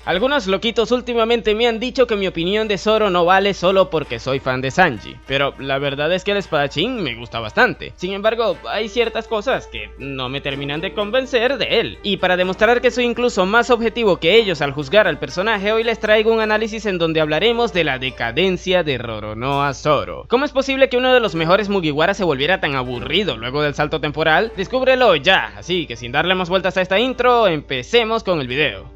Algunos loquitos últimamente me han dicho que mi opinión de Zoro no vale solo porque soy fan de Sanji, pero la verdad es que el espadachín me gusta bastante. Sin embargo, hay ciertas cosas que no me terminan de convencer de él. Y para demostrar que soy incluso más objetivo que ellos al juzgar al personaje, hoy les traigo un análisis en donde hablaremos de la decadencia de Roronoa Zoro. ¿Cómo es posible que uno de los mejores Mugiwara se volviera tan aburrido luego del salto temporal? Descúbrelo ya, así que sin darle más vueltas a esta intro, empecemos con el video.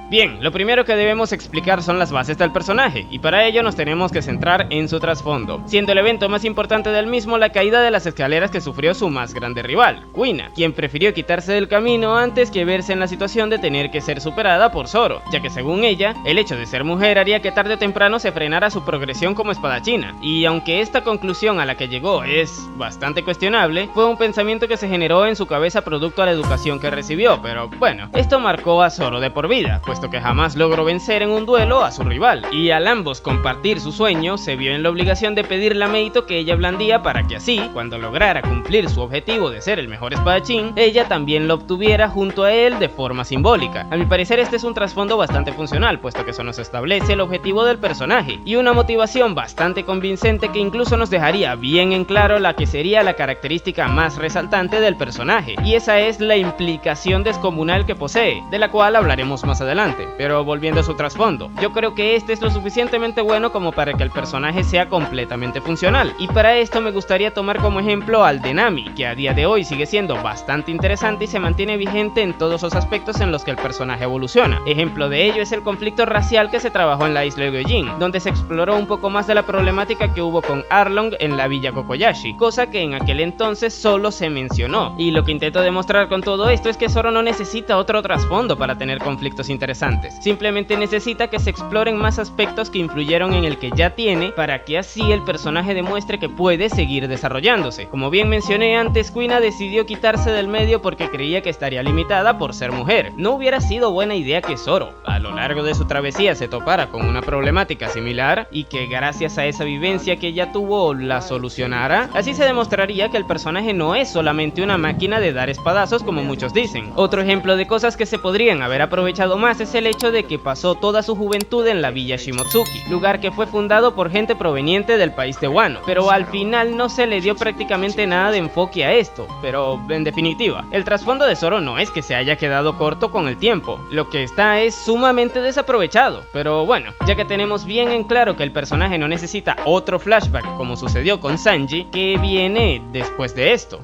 Bien, lo primero que debemos explicar son las bases del personaje, y para ello nos tenemos que centrar en su trasfondo, siendo el evento más importante del mismo la caída de las escaleras que sufrió su más grande rival, Kuina, quien prefirió quitarse del camino antes que verse en la situación de tener que ser superada por Zoro, ya que según ella, el hecho de ser mujer haría que tarde o temprano se frenara su progresión como espadachina, y aunque esta conclusión a la que llegó es bastante cuestionable, fue un pensamiento que se generó en su cabeza producto a la educación que recibió, pero bueno, esto marcó a Zoro de por vida, puesto que jamás logró vencer en un duelo a su rival, y al ambos compartir su sueño, se vio en la obligación de pedirle a Meito que ella blandía para que así, cuando lograra cumplir su objetivo de ser el mejor espadachín, ella también lo obtuviera junto a él de forma simbólica. A mi parecer este es un trasfondo bastante funcional, puesto que eso nos establece el objetivo del personaje, y una motivación bastante convincente que incluso nos dejaría bien en claro la que sería la característica más resaltante del personaje, y esa es la implicación descomunal que posee, de la cual hablaremos más adelante. Pero volviendo a su trasfondo, yo creo que este es lo suficientemente bueno como para que el personaje sea completamente funcional, y para esto me gustaría tomar como ejemplo al de Nami, que a día de hoy sigue siendo bastante interesante y se mantiene vigente en todos los aspectos en los que el personaje evoluciona. Ejemplo de ello es el conflicto racial que se trabajó en la isla de Gyojin, donde se exploró un poco más de la problemática que hubo con Arlong en la villa Kokoyashi, cosa que en aquel entonces solo se mencionó, y lo que intento demostrar con todo esto es que Zoro no necesita otro trasfondo para tener conflictos interesantes. Simplemente necesita que se exploren más aspectos que influyeron en el que ya tiene, para que así el personaje demuestre que puede seguir desarrollándose. Como bien mencioné antes, Kuina decidió quitarse del medio porque creía que estaría limitada por ser mujer. No hubiera sido buena idea que Zoro, a lo largo de su travesía, se topara con una problemática similar y que gracias a esa vivencia que ella tuvo la solucionara. Así se demostraría que el personaje no es solamente una máquina de dar espadazos como muchos dicen. Otro ejemplo de cosas que se podrían haber aprovechado más es el hecho de que pasó toda su juventud en la villa Shimotsuki, lugar que fue fundado por gente proveniente del país de Wano, pero al final no se le dio prácticamente nada de enfoque a esto. Pero en definitiva, el trasfondo de Zoro no es que se haya quedado corto con el tiempo, lo que está es sumamente desaprovechado. Pero bueno, ya que tenemos bien en claro que el personaje no necesita otro flashback como sucedió con Sanji, ¿qué viene después de esto?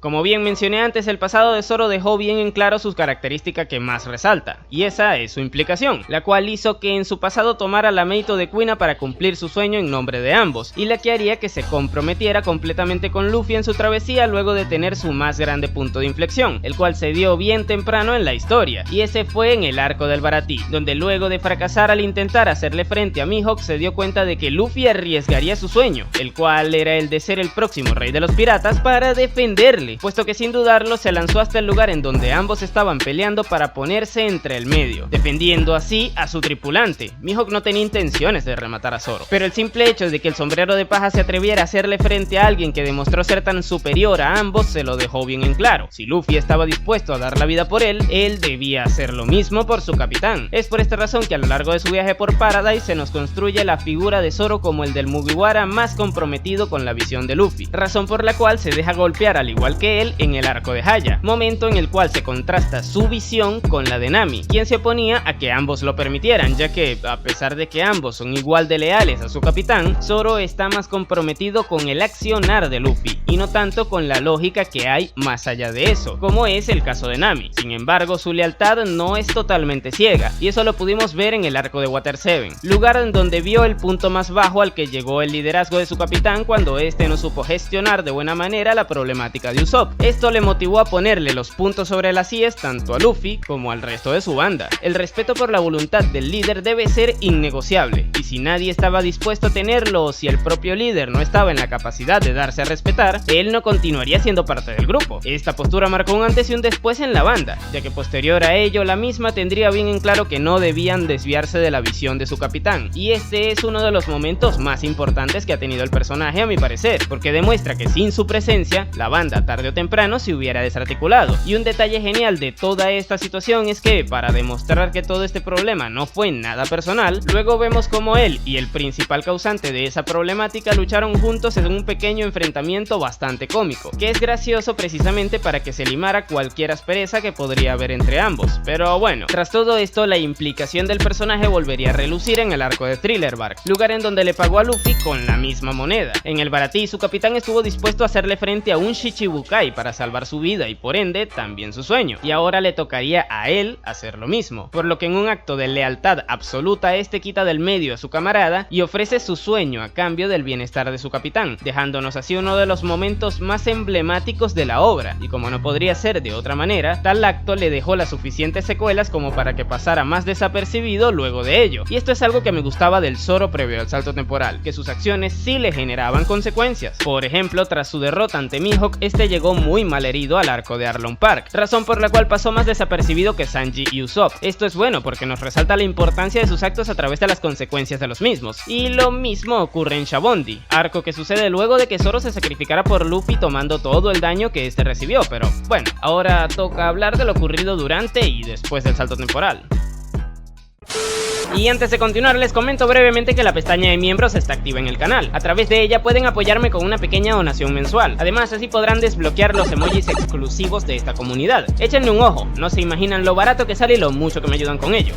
Como bien mencioné antes, el pasado de Zoro dejó bien en claro sus características que más resalta, y esa es su implicación, la cual hizo que en su pasado tomara la Meito de Kuina para cumplir su sueño en nombre de ambos, y la que haría que se comprometiera completamente con Luffy en su travesía luego de tener su más grande punto de inflexión, el cual se dio bien temprano en la historia, y ese fue en el arco del Baratie, donde luego de fracasar al intentar hacerle frente a Mihawk se dio cuenta de que Luffy arriesgaría su sueño, el cual era el de ser el próximo rey de los piratas, para defenderle, puesto que sin dudarlo se lanzó hasta el lugar en donde ambos estaban peleando para ponerse entre el medio, defendiendo así a su tripulante. Mihawk no tenía intenciones de rematar a Zoro, pero el simple hecho de que el sombrero de paja se atreviera a hacerle frente a alguien que demostró ser tan superior a ambos se lo dejó bien en claro. Si Luffy estaba dispuesto a dar la vida por él debía hacer lo mismo por su capitán. Es por esta razón que a lo largo de su viaje por Paradise se nos construye la figura de Zoro como el del Mugiwara más comprometido con la visión de Luffy, razón por la cual se deja golpear al igual que él en el arco de Haya, momento en el cual se contrasta su visión con la de Nami, quien se oponía a que ambos lo permitieran, ya que a pesar de que ambos son igual de leales a su capitán, Zoro está más comprometido con el accionar de Luffy y no tanto con la lógica que hay más allá de eso, como es el caso de Nami. Sin embargo, su lealtad no es totalmente ciega, y eso lo pudimos ver en el arco de Water 7, lugar en donde vio el punto más bajo al que llegó el liderazgo de su capitán cuando este no supo gestionar de buena manera la problemática de Usopp. Esto le motivó a ponerle los puntos sobre las IES tanto a Luffy como al resto de su banda. El respeto por la voluntad del líder debe ser innegociable, y si nadie estaba dispuesto a tenerlo o si el propio líder no estaba en la capacidad de darse a respetar, él no continuaría siendo parte del grupo. Esta postura marcó un antes y un después en la banda, ya que posterior a ello la misma tendría bien en claro que no debían desviarse de la visión de su capitán, y este es uno de los momentos más importantes que ha tenido el personaje a mi parecer, porque demuestra que sin su presencia, la banda tarde tarde o temprano se hubiera desarticulado. Y un detalle genial de toda esta situación es que, para demostrar que todo este problema no fue nada personal, luego vemos como él y el principal causante de esa problemática lucharon juntos en un pequeño enfrentamiento bastante cómico, que es gracioso precisamente para que se limara cualquier aspereza que podría haber entre ambos. Pero bueno, tras todo esto, la implicación del personaje volvería a relucir en el arco de Thriller Bark, lugar en donde le pagó a Luffy con la misma moneda. En el Baratie, su capitán estuvo dispuesto a hacerle frente a un Shichibukai para salvar su vida y por ende también su sueño, y ahora le tocaría a él hacer lo mismo, por lo que en un acto de lealtad absoluta este quita del medio a su camarada y ofrece su sueño a cambio del bienestar de su capitán, dejándonos así uno de los momentos más emblemáticos de la obra. Y como no podría ser de otra manera, tal acto le dejó las suficientes secuelas como para que pasara más desapercibido luego de ello. Y esto es algo que me gustaba del Zoro previo al salto temporal, que sus acciones sí le generaban consecuencias. Por ejemplo, tras su derrota ante Mihawk, este llegó muy mal herido al arco de Arlong Park, razón por la cual pasó más desapercibido que Sanji y Usopp. Esto es bueno porque nos resalta la importancia de sus actos a través de las consecuencias de los mismos. Y lo mismo ocurre en Shabondi, arco que sucede luego de que Zoro se sacrificara por Luffy tomando todo el daño que este recibió. Pero bueno, ahora toca hablar de lo ocurrido durante y después del salto temporal. Y antes de continuar, les comento brevemente que la pestaña de miembros está activa en el canal. A través de ella pueden apoyarme con una pequeña donación mensual. Además, así podrán desbloquear los emojis exclusivos de esta comunidad. Échenle un ojo, no se imaginan lo barato que sale y lo mucho que me ayudan con ello.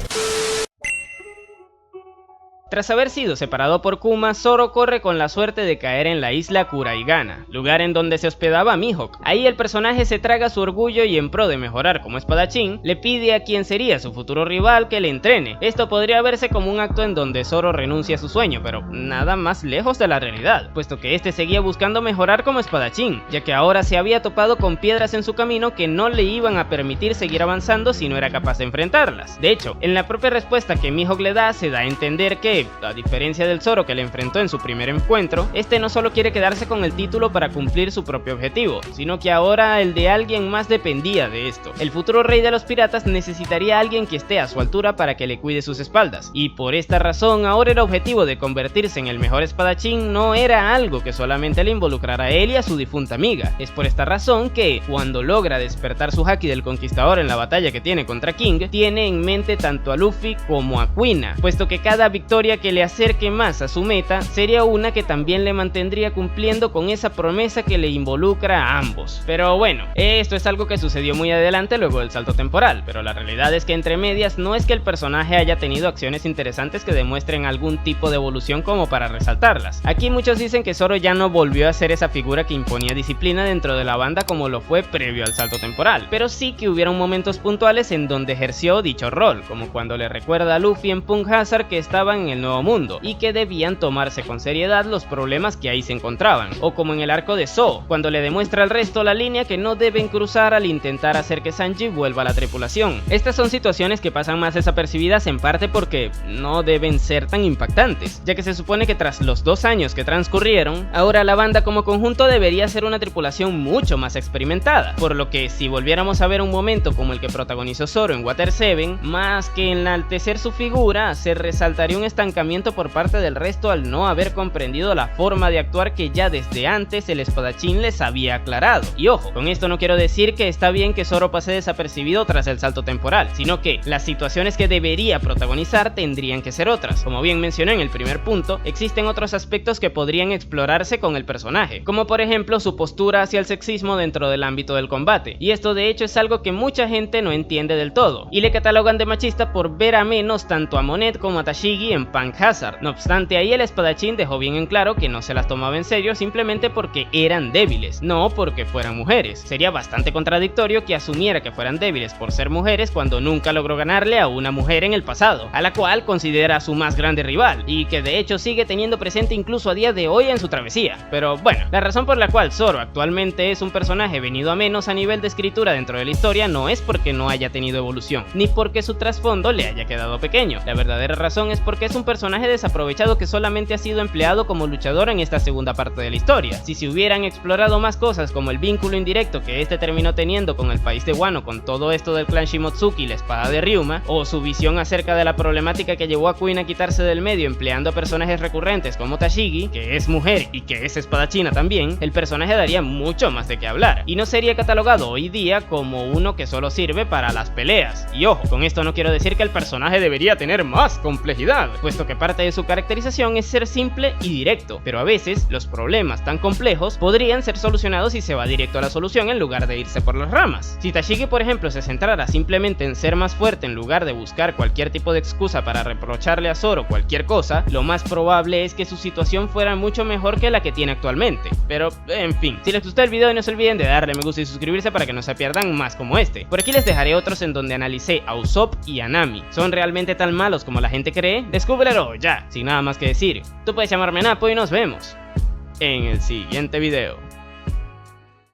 Tras haber sido separado por Kuma, Zoro corre con la suerte de caer en la isla Kuraigana, lugar en donde se hospedaba Mihawk. Ahí el personaje se traga su orgullo y en pro de mejorar como espadachín, le pide a quien sería su futuro rival que le entrene. Esto podría verse como un acto en donde Zoro renuncia a su sueño, pero nada más lejos de la realidad, puesto que este seguía buscando mejorar como espadachín, ya que ahora se había topado con piedras en su camino que no le iban a permitir seguir avanzando si no era capaz de enfrentarlas. De hecho, en la propia respuesta que Mihawk le da, se da a entender que, a diferencia del Zoro que le enfrentó en su primer encuentro, este no solo quiere quedarse con el título para cumplir su propio objetivo, sino que ahora el de alguien más dependía de esto. El futuro rey de los piratas necesitaría a alguien que esté a su altura para que le cuide sus espaldas, y por esta razón ahora el objetivo de convertirse en el mejor espadachín no era algo que solamente le involucrara a él y a su difunta amiga. Es por esta razón que, cuando logra despertar su haki del conquistador en la batalla que tiene contra King, tiene en mente tanto a Luffy como a Kuina, puesto que cada victoria que le acerque más a su meta sería una que también le mantendría cumpliendo con esa promesa que le involucra a ambos. Pero bueno, esto es algo que sucedió muy adelante luego del salto temporal, pero la realidad es que entre medias no es que el personaje haya tenido acciones interesantes que demuestren algún tipo de evolución como para resaltarlas. Aquí muchos dicen que Zoro ya no volvió a ser esa figura que imponía disciplina dentro de la banda como lo fue previo al salto temporal, pero sí que hubieron momentos puntuales en donde ejerció dicho rol, como cuando le recuerda a Luffy en Punk Hazard que estaban en el nuevo mundo y que debían tomarse con seriedad los problemas que ahí se encontraban, o como en el arco de Zou, cuando le demuestra al resto la línea que no deben cruzar al intentar hacer que Sanji vuelva a la tripulación. Estas son situaciones que pasan más desapercibidas en parte porque no deben ser tan impactantes, ya que se supone que tras los 2 años que transcurrieron, ahora la banda como conjunto debería ser una tripulación mucho más experimentada, por lo que si volviéramos a ver un momento como el que protagonizó Zoro en Water 7, más que enaltecer su figura, se resaltaría un estancamiento por parte del resto al no haber comprendido la forma de actuar que ya desde antes el espadachín les había aclarado. Y ojo, con esto no quiero decir que está bien que Zoro pase desapercibido tras el salto temporal, sino que las situaciones que debería protagonizar tendrían que ser otras. Como bien mencioné en el primer punto, existen otros aspectos que podrían explorarse con el personaje, como por ejemplo su postura hacia el sexismo dentro del ámbito del combate, y esto de hecho es algo que mucha gente no entiende del todo, y le catalogan de machista por ver a menos tanto a Monet como a Tashigi en Punk Hazard. No obstante, ahí el espadachín dejó bien en claro que no se las tomaba en serio simplemente porque eran débiles, no porque fueran mujeres. Sería bastante contradictorio que asumiera que fueran débiles por ser mujeres cuando nunca logró ganarle a una mujer en el pasado, a la cual considera su más grande rival, y que de hecho sigue teniendo presente incluso a día de hoy en su travesía. Pero bueno, la razón por la cual Zoro actualmente es un personaje venido a menos a nivel de escritura dentro de la historia no es porque no haya tenido evolución, ni porque su trasfondo le haya quedado pequeño. La verdadera razón es porque es un personaje desaprovechado que solamente ha sido empleado como luchador en esta segunda parte de la historia. Si se hubieran explorado más cosas como el vínculo indirecto que este terminó teniendo con el país de Wano con todo esto del clan Shimotsuki y la espada de Ryuma, o su visión acerca de la problemática que llevó a Queen a quitarse del medio empleando personajes recurrentes como Tashigi, que es mujer y que es espadachina también, el personaje daría mucho más de qué hablar, y no sería catalogado hoy día como uno que solo sirve para las peleas. Y ojo, con esto no quiero decir que el personaje debería tener más complejidad, puesto que parte de su caracterización es ser simple y directo, pero a veces los problemas tan complejos podrían ser solucionados si se va directo a la solución en lugar de irse por las ramas. Si Tashigi, por ejemplo, se centrara simplemente en ser más fuerte en lugar de buscar cualquier tipo de excusa para reprocharle a Zoro cualquier cosa, lo más probable es que su situación fuera mucho mejor que la que tiene actualmente. Pero, en fin, si les gustó el video no se olviden de darle me gusta y suscribirse para que no se pierdan más como este. Por aquí les dejaré otros en donde analicé a Usopp y a Nami. ¿Son realmente tan malos como la gente cree? Descúbrelo ya, sin nada más que decir. Tú puedes llamarme Napo y nos vemos en el siguiente video.